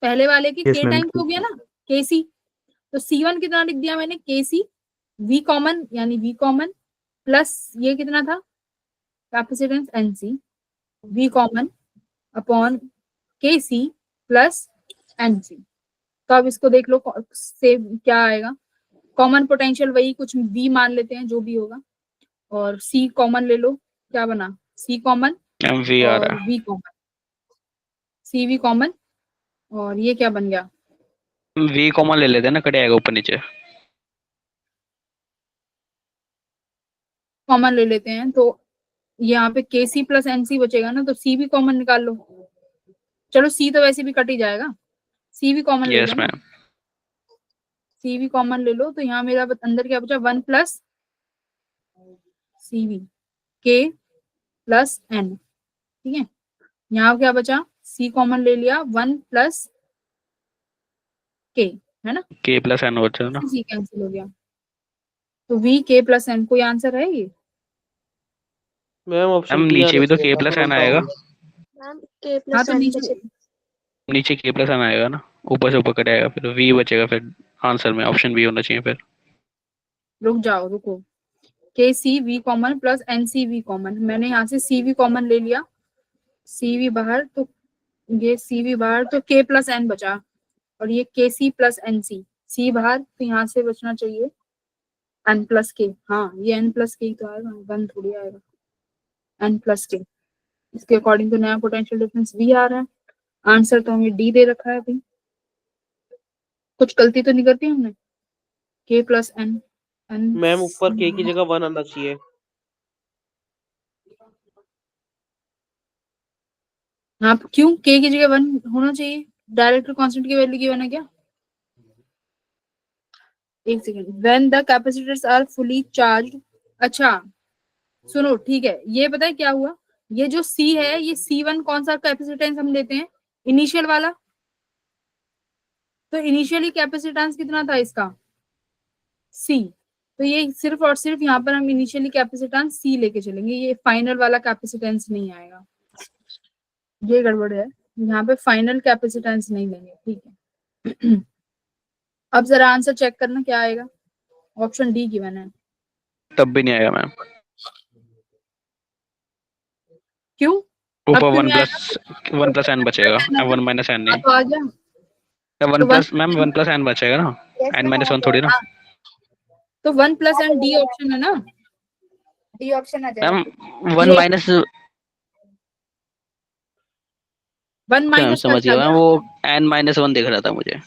Speaker 3: पहले वाले के
Speaker 5: Yes,
Speaker 3: K
Speaker 5: ma'am.
Speaker 3: टाइम्स हो गया ना, KC। तो C1 कितना लिख दिया मैंने, KC, V कॉमन यानी V कॉमन प्लस ये कितना था capacitance NC, V common upon KC plus NC। तो अब इसको देख लो से क्या आएगा, कॉमन पोटेंशियल वही कुछ V मान लेते हैं जो भी होगा, और C कॉमन ले लो, क्या बना C कॉमन
Speaker 5: MV आ
Speaker 3: और
Speaker 5: रहा है।
Speaker 3: V कॉमन, CV कॉमन, और ये क्या बन गया,
Speaker 5: V कॉमन ले लेते हैं ना, कट आएगा ऊपर नीचे।
Speaker 3: कॉमन ले लेते हैं। तो यहाँ पे KC प्लस NC बचेगा ना, तो C भी कॉमन निकाल लो। चलो C तो वैसे भी कट ही जाएगा, C भी कॉमन ले
Speaker 5: यस
Speaker 3: लो ना,
Speaker 5: मैम।
Speaker 3: C भी कॉमन ले लो। तो यहाँ मेरा अंदर क्या बचा, 1 plus CV K plus N। ठीक है, यहाँ क्या बचा, C कॉमन ले लिया, 1 प्लस K, है ना,
Speaker 5: K प्लस N बचा ना।
Speaker 3: C कैंसिल हो गया। तो वी के प्लस एन, कोई आंसर है ये?
Speaker 8: मैम ऑप्शन
Speaker 2: मैम
Speaker 8: डी
Speaker 2: नीचे
Speaker 8: आना
Speaker 2: भी तो
Speaker 8: चाहिए
Speaker 2: के
Speaker 8: था,
Speaker 2: प्लस
Speaker 8: मैं
Speaker 2: एन
Speaker 8: उल्टा हो
Speaker 2: आएगा।
Speaker 8: गया।
Speaker 4: मैम के
Speaker 3: हाँ
Speaker 4: प्लस
Speaker 3: तो
Speaker 4: एन
Speaker 3: नीचे
Speaker 2: नीचे के प्लस एन आएगा ना, ऊपर से ऊपर कटेगा, फिर वी बचेगा, फिर आंसर में ऑप्शन बी होना चाहिए फिर।
Speaker 3: रुक जाओ, रुको। K C V common plus N C V common, मैंने यहाँ से सी वी कॉमन ले लिया, सी वी बाहर, तो ये सी वी बाहर, तो के प्लस एन बचा, और ये के सी प्लस एन सी, सी बाहर, तो यहाँ से बचना चाहिए एन प्लस के। हाँ ये एन प्लस के ही तो आएगा, वन थोड़ी आएगा, एन प्लस के। इसके अकॉर्डिंग तो नया पोटेंशियल डिफरेंस वी आ रहा है। आंसर तो हमें डी दे रखा है अभी, कुछ गलती तो नहीं करती हमने? के प्लस एन, एन
Speaker 8: मैम ऊपर के की जगह 1 आना चाहिए।
Speaker 3: हाँ क्यों के की जगह वन होना चाहिए? डायरेक्ट कांस्टेंट की वैल्यू गिवन है क्या? एक second, when the capacitors are fully charged. अच्छा सुनो, ठीक है, ये पता है क्या हुआ, ये जो C है, ये C1 कौन सा कैपेसिटेंस हम लेते हैं? इनिशियल वाला। तो इनिशियली कैपेसिटेंस कितना था इसका? C। तो ये सिर्फ और सिर्फ यहाँ पर हम इनिशियली कैपेसिटेंस C लेके चलेंगे, ये फाइनल वाला कैपेसिटेंस नहीं आएगा, ये गड़बड़ है, यहाँ पे फाइनल कैपेसिटेंस नहीं लेंगे, ठीक है। अब जरा आंसर चेक करना क्या आएगा। ऑप्शन डी गिवन है।
Speaker 2: तब भी नहीं आएगा मैम,
Speaker 3: क्यों? अब
Speaker 2: ऊपर
Speaker 3: क्यों नहीं आएगा?
Speaker 2: वन प्लस एन बचेगा, वन माइनस एन नहीं।
Speaker 3: तो आ गया,
Speaker 2: वन
Speaker 3: तो
Speaker 2: plus ma'am, one plus n बचेगा ना, एन माइनस वन थोड़ी ना।
Speaker 3: तो one plus n D option है ना, डी ऑप्शन आ जाएगा।
Speaker 2: मैम वन
Speaker 3: ये
Speaker 2: माइनस,
Speaker 3: वन
Speaker 2: क्या मैम
Speaker 3: माइनस
Speaker 2: समझ गया मैम, वो एन माइनस वन दिख रहा था मुझे।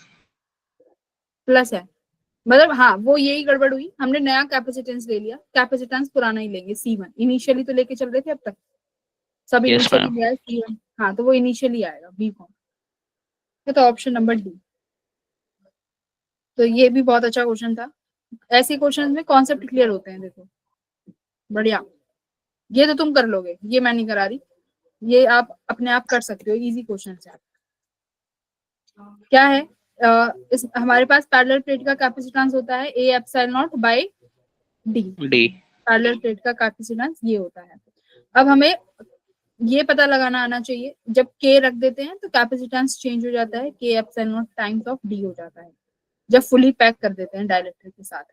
Speaker 3: प्लस है, मतलब हाँ वो यही गड़बड़ हुई, हमने नया कैपेसिटेंस ले लिया, कैपेसिटेंस पुराना ही लेंगे C1, इनिशियली तो लेके चल रहे थे अब तक, सब
Speaker 2: यस
Speaker 3: इनिशियली
Speaker 2: मैम।
Speaker 3: लिया है C1, हाँ तो वो इनिशियली आएगा बी फॉर्म। तो ऑप्शन नंबर डी। तो ये भी बहुत अच्छा क्वेश्चन था, ऐसे क्वेश्चन में कॉन्सेप्ट क्लियर होते हैं, देखो बढ़िया, ये तो तुम कर लोगे, ये मैं नहीं करा रही, ये आप अपने आप कर सकते हो, इजी क्वेश्चन है। क्या है, इस हमारे पास पैरेलल प्लेट का कैपेसिटेंस होता है A epsilon naught by D,
Speaker 2: D.
Speaker 3: Parallel plate का कैपेसिटेंस ये होता है। अब हमें ये पता लगाना आना चाहिए, जब के रख देते हैं तो कैपेसिटेंस चेंज हो जाता है, के epsilon not times of D हो जाता है, जब फुली पैक कर देते हैं डाइलेक्ट्रिक के साथ।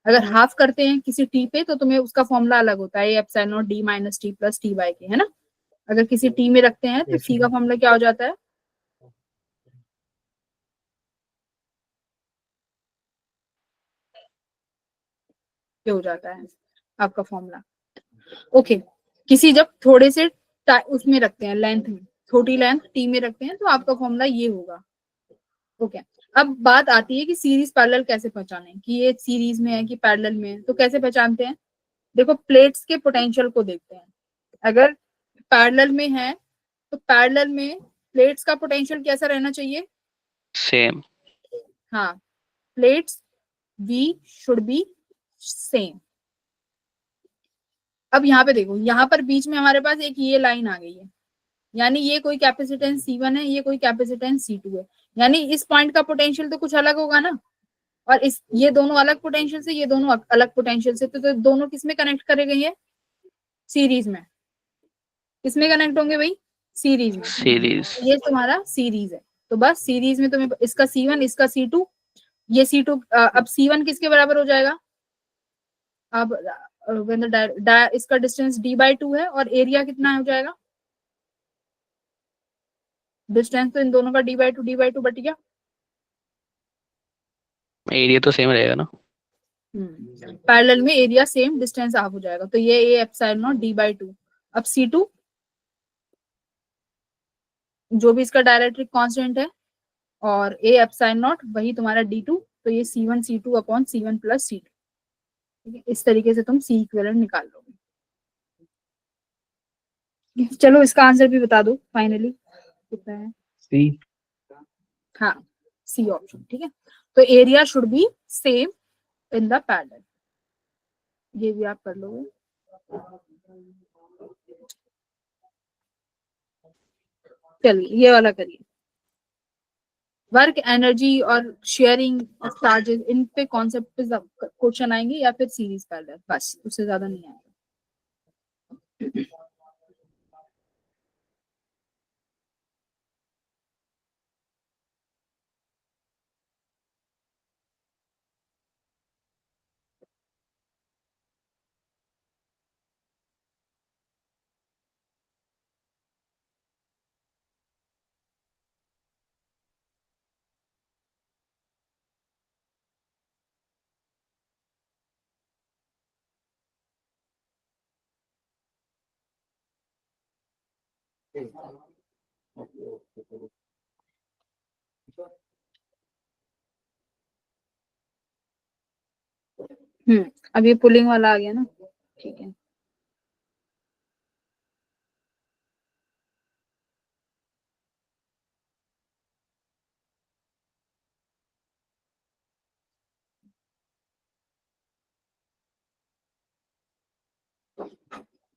Speaker 3: अगर हाफ करते हैं किसी टी पे तो तुम्हें उसका फॉर्मूला अलग होता है, A epsilon naught D minus T plus T by K, है ना। अगर किसी टी में रखते हैं तो सी का फॉर्मूला क्या हो जाता है? ये हो जाता है आपका फॉर्मूला। ओके, किसी जब थोड़े से उसमें रखते हैं, लेंथ में, छोटी लेंथ टी में रखते हैं तो आपका फॉर्मूला ये होगा। ओके, अब बात आती है कि सीरीज पैरेलल कैसे पहचाने, कि ये सीरीज में है कि पैरेलल में है, तो कैसे पहचानते हैं? देखो प्लेट्स के पोटेंशियल को देखते हैं, अगर पैरेलल में है तो पैरेलल में प्लेट्स का पोटेंशियल कैसा रहना चाहिए?
Speaker 2: सेम।
Speaker 3: हाँ, plates V should be same. अब यहाँ पे देखो, यहाँ पर बीच में हमारे पास एक ये लाइन आ गई है, यानी ये कोई कैपेसिटेंस C1 है, ये कोई कैपेसिटेंस C2 है, यानी इस पॉइंट का पोटेंशियल तो कुछ अलग होगा ना, और इस ये दोनों अलग पोटेंशियल से, ये दोनों अलग पोटेंशियल से, तो दोनों किस में कनेक्ट करे गई है? सीरीज में। किसमें कनेक्ट होंगे भाई? सीरीज में।
Speaker 2: सीरीज।
Speaker 3: ये तुम्हारा सीरीज है, तो बस सीरीज में तुम्हें इसका C1 इसका C2, ये C2, अब C1 किसके बराबर हो जाएगा? अब इसका डिस्टेंस d/2 है और एरिया कितना हो जाएगा? डिस्टेंस तो इन दोनों का d/2 बट गया,
Speaker 2: एरिया तो सेम रहेगा ना।
Speaker 3: पैरेलल में एरिया सेम, डिस्टेंस हाफ हो जाएगा, तो ये ए एप्सिलॉन नॉट d/2। अब C2 जो भी इसका डायरेक्ट्रिक कांस्टेंट है, और ए एप्सिलॉन नॉट वही तुम्हारा d2, तो ये C1 C2 upon C1 plus C2। ठीक है, इस तरीके से तुम C इक्विवेलेंट निकाल लोगे। चलो इसका आंसर भी बता दो फाइनली कितना है।
Speaker 1: सी।
Speaker 3: हाँ सी ऑप्शन, ठीक है। तो area should be same in the parallel, ये भी आप कर लोगे। चलिए ये वाला करिए। वर्क एनर्जी और शेयरिंग चार्जेस, इन पे कॉन्सेप्ट पे क्वेश्चन आएंगे या फिर सीरीज पैरेलल, बस उससे ज्यादा नहीं आएगा। अब ये पुलिंग वाला आ गया ना, ठीक है।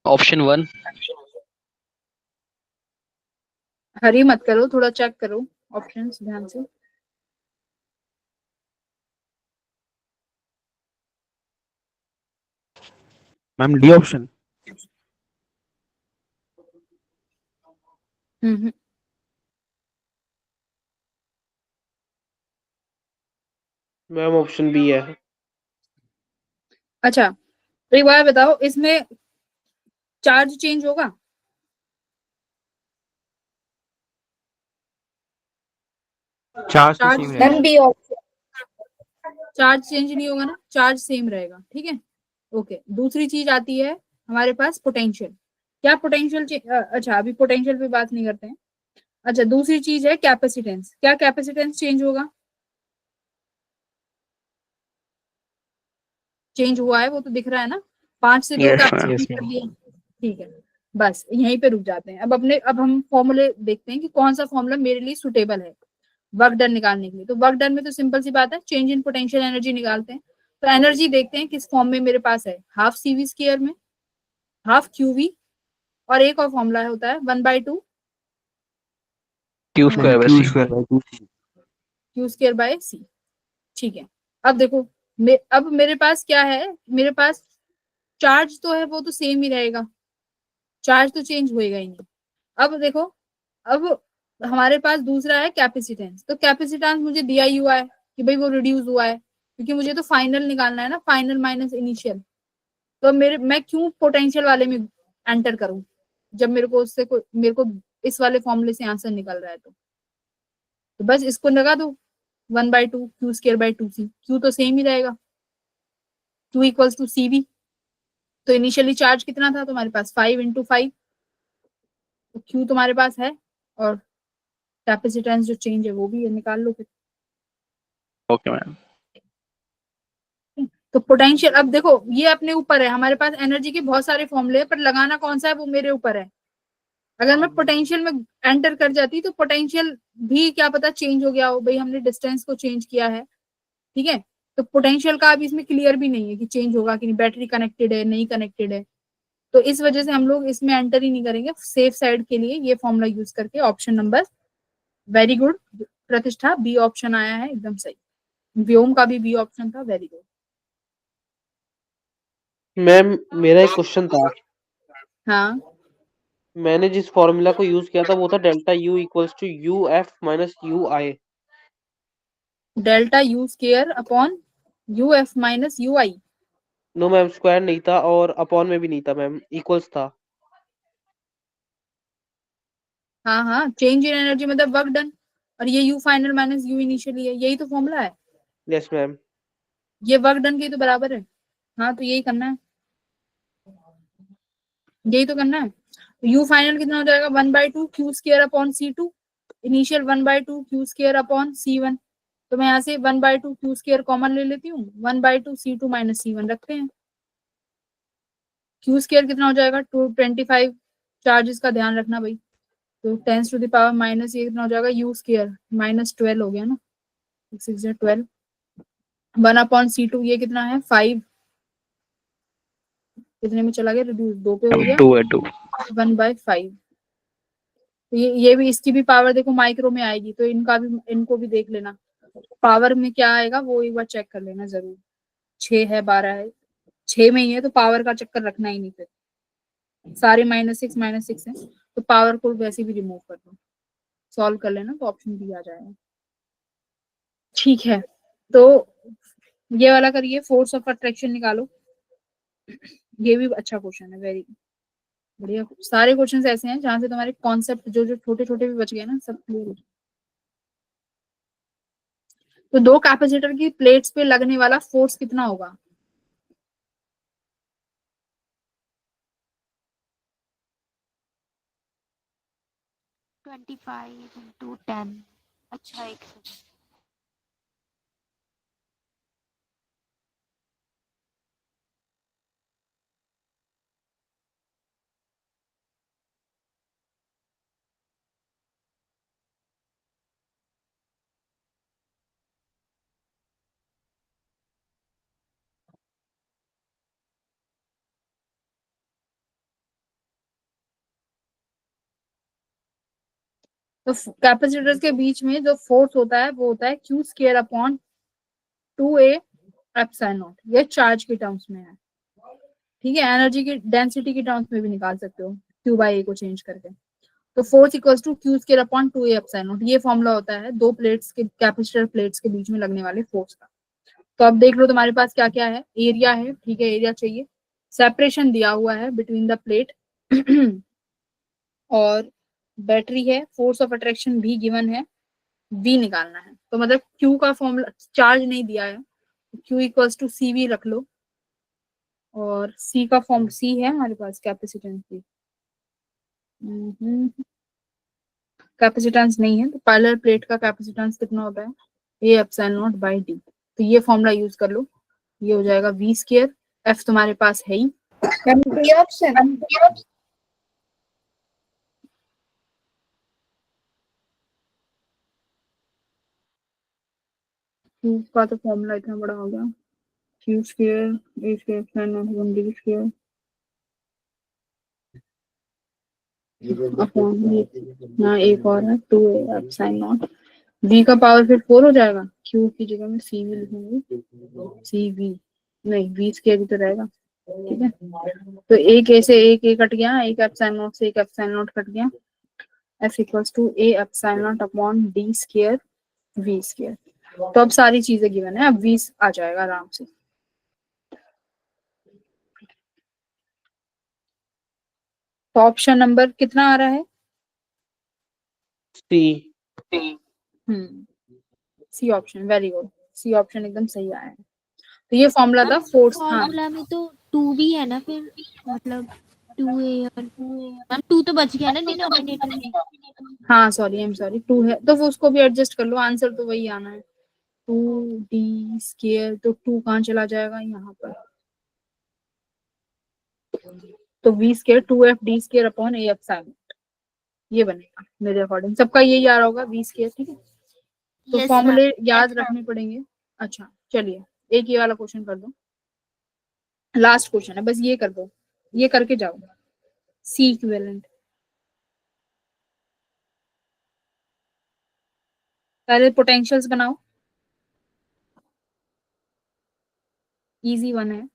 Speaker 2: ऑप्शन 1।
Speaker 3: हरी मत करो, थोड़ा चेक करो ऑप्शंस ध्यान से।
Speaker 5: Ma'am D option.
Speaker 3: Hmm
Speaker 8: ma'am option B है।
Speaker 3: अच्छा, तो एक बार बताओ, इसमें चार्ज चेंज होगा?
Speaker 5: चार्ज तो
Speaker 3: चार्ज
Speaker 5: सेम रहेगा।
Speaker 3: Ma'am B option, charge change नहीं होगा ना, चार्ज सेम रहेगा, ठीक है। ओके, दूसरी चीज आती है हमारे पास पोटेंशियल। क्या पोटेंशियल अच्छा अभी पोटेंशियल पे बात नहीं करते हैं। अच्छा, दूसरी चीज है कैपेसिटेंस। क्या कैपेसिटेंस चेंज होगा? चेंज हुआ है, वो तो दिख रहा है ना, 5 से 2
Speaker 2: Yes,
Speaker 3: कैपेसिटेंस
Speaker 1: ma'am.
Speaker 3: कर दिया, ठीक है। बस यहीं पे रुक जाते हैं। अब हम फॉर्मूले देखते हैं कि कौन सा फॉर्मूला मेरे लिए सुटेबल है वर्क डन निकालने के लिए। तो वर्क डन में तो सिंपल सी बात है, चेंज इन पोटेंशियल एनर्जी निकालते हैं। तो एनर्जी देखते हैं किस फॉर्म में मेरे पास है, हाफ CV स्क्वायर में, हाफ QV, और एक और फॉर्मूला होता है 1/2
Speaker 2: Q
Speaker 5: ma'am
Speaker 2: square by
Speaker 5: Q
Speaker 2: C।
Speaker 5: Square by 2।
Speaker 3: Q²/C, ठीक है। अब देखो अब मेरे पास क्या है, मेरे पास चार्ज तो है, वो तो सेम ही रहेगा, चार्ज तो चेंज होएगा ही नहीं। अब देखो, अब हमारे पास दूसरा है कैपेसिटेंस। तो कैपेसिटेंस मुझे दिया ही हुआ है कि भाई वो रिड्यूस हुआ है, क्योंकि मुझे तो फाइनल निकालना है ना, फाइनल माइनस इनिशियल। तो मैं क्यों पोटेंशियल वाले में एंटर करूं जब मेरे को इस वाले फॉर्मूले से आंसर निकल रहा है। तो बस इसको लगा दो 1/2 Q²/2C। Q तो सेम ही रहेगा, Q इक्वल्स टू CV। तो इनिशियली चार्ज कितना था तुम्हारे पास, 5 × 5, तो Q तुम्हारे पास है, और कैपेसिटेंस जो चेंज है वो भी है, निकाल लो फिर।
Speaker 2: Okay ma'am.
Speaker 3: तो पोटेंशियल, अब देखो ये अपने ऊपर है, हमारे पास एनर्जी के बहुत सारे फॉर्मूले हैं, पर लगाना कौन सा है वो मेरे ऊपर है। अगर मैं पोटेंशियल में एंटर कर जाती तो पोटेंशियल भी क्या पता चेंज हो गया हो, भाई हमने डिस्टेंस को चेंज किया है, ठीक है। तो पोटेंशियल का अभी इसमें क्लियर भी नहीं है कि चेंज होगा कि नहीं, बैटरी कनेक्टेड है नहीं कनेक्टेड है। तो इस वजह से हम लोग इसमें एंटर ही नहीं करेंगे, सेफ साइड के लिए ये फॉर्मूला यूज करके। ऑप्शन नंबर वेरी गुड प्रतिष्ठा, बी ऑप्शन आया है एकदम सही। व्योम का भी बी ऑप्शन था, वेरी गुड।
Speaker 8: मैम मेरा एक क्वेश्चन था,
Speaker 3: हाँ,
Speaker 8: मैंने जिस फॉर्मूला को यूज किया था वो था delta U equals to UF minus UI।
Speaker 3: Delta U² UF minus UI।
Speaker 8: No ma'am, square नहीं था और अपॉन में भी नहीं था मैम, इक्वल्स था।
Speaker 3: हाँ हाँ, चेंज इन एनर्जी मतलब वर्क डन, और ये U final minus U initially है, यही तो फॉर्मूला है।
Speaker 8: Yes ma'am.
Speaker 3: ये वर्क डन के तो बराबर है। हाँ, तो यही करना है, यही तो करना है। तो U फाइनल कितना हो जाएगा, 1/2 Q²/C2, इनिशियल 1/2 Q²/C1। तो मैं यहाँ से 1/2 Q² कॉमन ले लेती हूँ, 1/2 C2 माइनस C1 रखते हैं। Q² कितना हो जाएगा, 225। चार्जेस का ध्यान रखना भाई। तो 10⁻⁻, माइनस ये कितना हो जाएगा, U² माइनस 12 हो गया ना, 6 या 12। 1/C2 ये कितना है, 5। कितने में चला गया, रिड्यूस 2 पे हो गया,
Speaker 2: 2 है 2।
Speaker 3: 1/5। तो ये भी, इसकी भी पावर देखो माइक्रो में आएगी, तो इनको भी देख लेना पावर में क्या आएगा, वो एक बार चेक कर लेना जरूर। 6 है, 12 है, 6 में ही है तो पावर का चक्कर रखना ही नहीं, फिर सारे -6 है तो पावर को वैसे भी रिमूव कर दो, सॉल्व कर लेना तो ऑप्शन बी आ जाएगा। ठीक है, तो ये वाला करिए, फोर्स ऑफ अट्रैक्शन निकालो। ये भी अच्छा क्वेश्चन है, वेरी बढ़िया। सारे क्वेश्चंस ऐसे हैं जहां से तुम्हारे कॉन्सेप्ट जो जो छोटे छोटे भी बच गए ना, सब क्लियर हो। तो दो कैपेसिटर की प्लेट्स पे लगने वाला फोर्स कितना होगा?
Speaker 4: तो 25 into 10। अच्छा, एक सेकंड।
Speaker 3: तो कैपेसिटर्स के बीच में जो फोर्स होता है वो होता है Q square upon 2A epsilon naught. ये चार्ज के टर्म्स में है, ठीक है। एनर्जी की डेंसिटी के टर्म्स में भी निकाल सकते हो Q बाई A को चेंज करके। तो force equals to Q square upon 2A epsilon naught. ये फॉर्मूला होता है दो प्लेट्स के, कैपेसिटर प्लेट्स के बीच में लगने वाले फोर्स का। तो अब देख लो तुम्हारे पास क्या क्या है। एरिया है, ठीक है, एरिया चाहिए। सेपरेशन दिया हुआ है बिटवीन द प्लेट और बैटरी है, फोर्स ऑफ अट्रैक्शन भी गिवन है, V निकालना है। तो मतलब Q का फॉर्मूला, चार्ज नहीं दिया है, Q इक्वल्स टू CV रख लो, और C का फॉर्म, C है हमारे पास कैपेसिटेंस की, कैपेसिटेंस नहीं है तो पैरेलल प्लेट का कैपेसिटेंस कितना होता है, A epsilon not by D। तो ये फॉर्मूला यूज कर लो, ये हो जाएगा V स्क्वायर। F तुम्हारे पास है ही, ऑप्शन Q का तो फॉर्मूला इतना बड़ा हो गया, Q square A square epsilon not 1D square यहाँ एक और है 2A एप्सिलॉन नॉट। V का पावर फिर 4 हो जाएगा, Q की जगह में CV लिखेंगे, CV नहीं, V स्क्वायर भी तो रहेगा, ठीक है। तो एक A से एक A कट गया, एक एप्सिलॉन नॉट से एक एप्सिलॉन नॉट कट गया। F equals to A epsilon naught upon D square V square. तो अब सारी चीजें गिवन है, अब V आ जाएगा आराम से। तो ऑप्शन नंबर कितना आ रहा है?
Speaker 8: C.
Speaker 3: C option, very good, C option एकदम सही आया है। तो ये फॉर्मूला था फोर्स। हाँ,
Speaker 4: फॉर्मूला में तो 2 भी है ना, फिर मतलब 2A और मैम 2 तो बच गया ना डिनोमिनेटर में।
Speaker 3: हाँ सॉरी, आई एम सॉरी, 2 है तो वो उसको भी एडजस्ट कर लो, आंसर तो वही आना है। 2D स्क्वायर, तो 2 कहाँ चला जाएगा यहाँ पर, तो V square 2FD square upon A epsilon, ये बनेगा मेरे अकॉर्डिंग। सबका यही आ रहा होगा V स्क्वायर, ठीक है। तो
Speaker 4: Yes,
Speaker 3: फॉर्मूले
Speaker 4: ma'am.
Speaker 3: याद रखने पड़ेंगे। अच्छा चलिए, एक ये वाला क्वेश्चन कर दो, लास्ट क्वेश्चन है, बस ये कर दो, ये करके जाओ। C इक्विवेलेंट, पहले पोटेंशियल्स बनाओ, इजी वन है,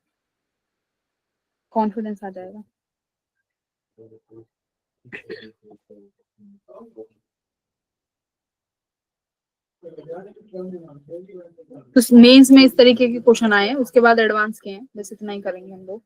Speaker 3: कॉन्फिडेंस आ जाएगा। तो मेंस में इस तरीके के क्वेश्चन आए हैं, उसके बाद एडवांस के हैं, बस इतना ही करेंगे हम लोग।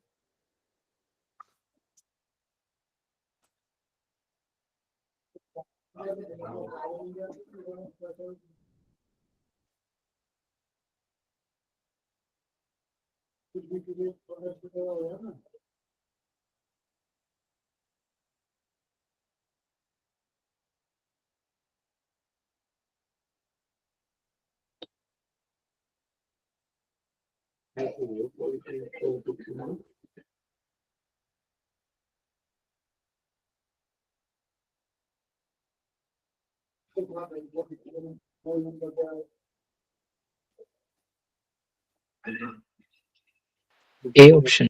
Speaker 1: A option.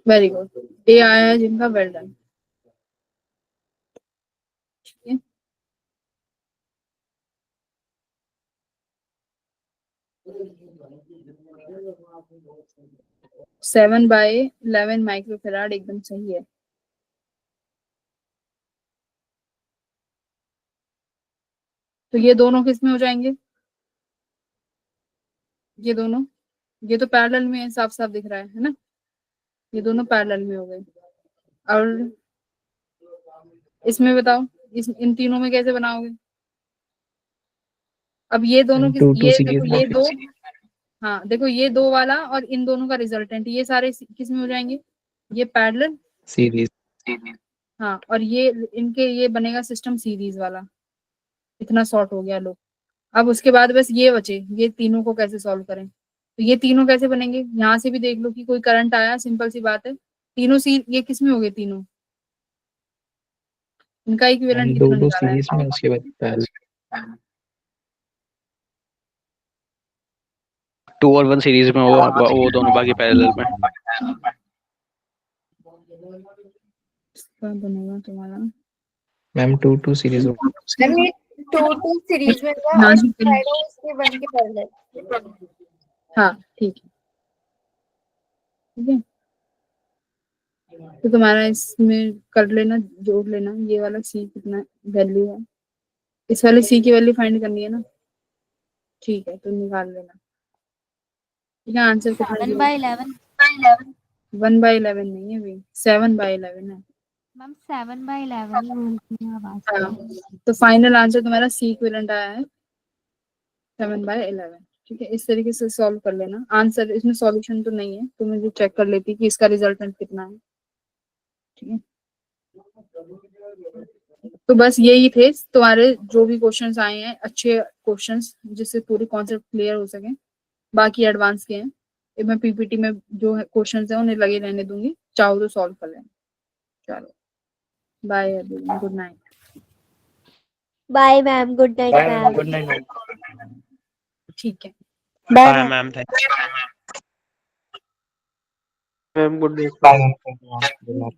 Speaker 3: वेरी गुड, ए आया है जिनका, well done. Seven by 11 microfarad एकदम सही है। तो ये दोनों किस में हो जाएंगे? ये दोनों, ये तो पैरेलल में है, साफ साफ दिख रहा है ना, ये दोनों पैरेलल में हो गए। और इसमें बताओ, इन तीनों में कैसे बनाओगे? अब ये दोनों
Speaker 1: मैम 2 2
Speaker 3: ये
Speaker 1: सीरीज
Speaker 3: देखो, ये दो, हाँ देखो ये दो वाला और इन दोनों का रिजल्टेंट, ये सारे किस में हो जाएंगे? ये पैरेलल,
Speaker 1: सीरीज।
Speaker 3: हाँ, और ये इनके ये बनेगा सिस्टम सीरीज वाला। इतना सॉर्ट हो गया लो। अब उसके बाद बस ये बचे, ये तीनों को कैसे सॉल्व करें? तो ये तीनों कैसे बनेंगे? यहाँ से भी देख लो कि कोई करंट आया, सिंपल सी बात है। तीनों ये किस में हो गए? तीनों, इनका इक्विवेलेंट कितना
Speaker 1: 2 2
Speaker 3: निकाला है?
Speaker 1: सीरीज में, उसके बाद पैरेलल।
Speaker 2: 2 और 1 सीरीज में होगा, वो दोनों बाकी पैरेलल में।
Speaker 3: इसका बनेगा तुम्हारा
Speaker 1: मैम 2 2 सीरीज होगा।
Speaker 9: मैम ये 2 सीरीज में होगा
Speaker 3: हाँ
Speaker 9: और
Speaker 3: जी,
Speaker 9: साइड उसके 1 के पैरेलल।
Speaker 3: हाँ ठीक है, ठीक है। तो तुम्हारा इसमें कर लेना, जोड़ लेना, ये वाला सी कितना वैल्यू है, इस वाले सी की वैल्यू फाइंड करनी है ना, ठीक है, तो निकाल लेना। ठीक है, आंसर कितना
Speaker 4: 7
Speaker 3: दिया?
Speaker 4: by 11
Speaker 3: 1/11 नहीं है भाई, 7/11 है।
Speaker 4: मैम 7 by 11 ही बोलती हैं आवाज।
Speaker 3: हाँ, तो फाइनल आंसर तुम्हारा सी इक्विवेलेंट आया है 7/11। ठीक है, इस तरीके से सॉल्व कर लेना। आंसर इसमें सॉल्यूशन तो नहीं है, तो मुझे चेक कर लेती कि इसका रिजल्टेंट कितना है। ठीक है, तो बस यही थे तुम्हारे जो भी क्वेश्चंस आए हैं, अच्छे क्वेश्चंस जिससे पूरी कॉन्सेप्ट क्लियर हो सके। बाकी एडवांस के हैं, ये मैं पीपीटी में जो क्वेश्चंस हैं उन्हें लगे रहने दूंगी, चाहो तो सॉल्व कर लेना। चलो bye everyone, good night.
Speaker 9: Bye ma'am, good night ma'am.
Speaker 5: Good night.
Speaker 3: ठीक है,
Speaker 9: bye
Speaker 5: ma'am, thank
Speaker 8: ma'am good day.
Speaker 5: You.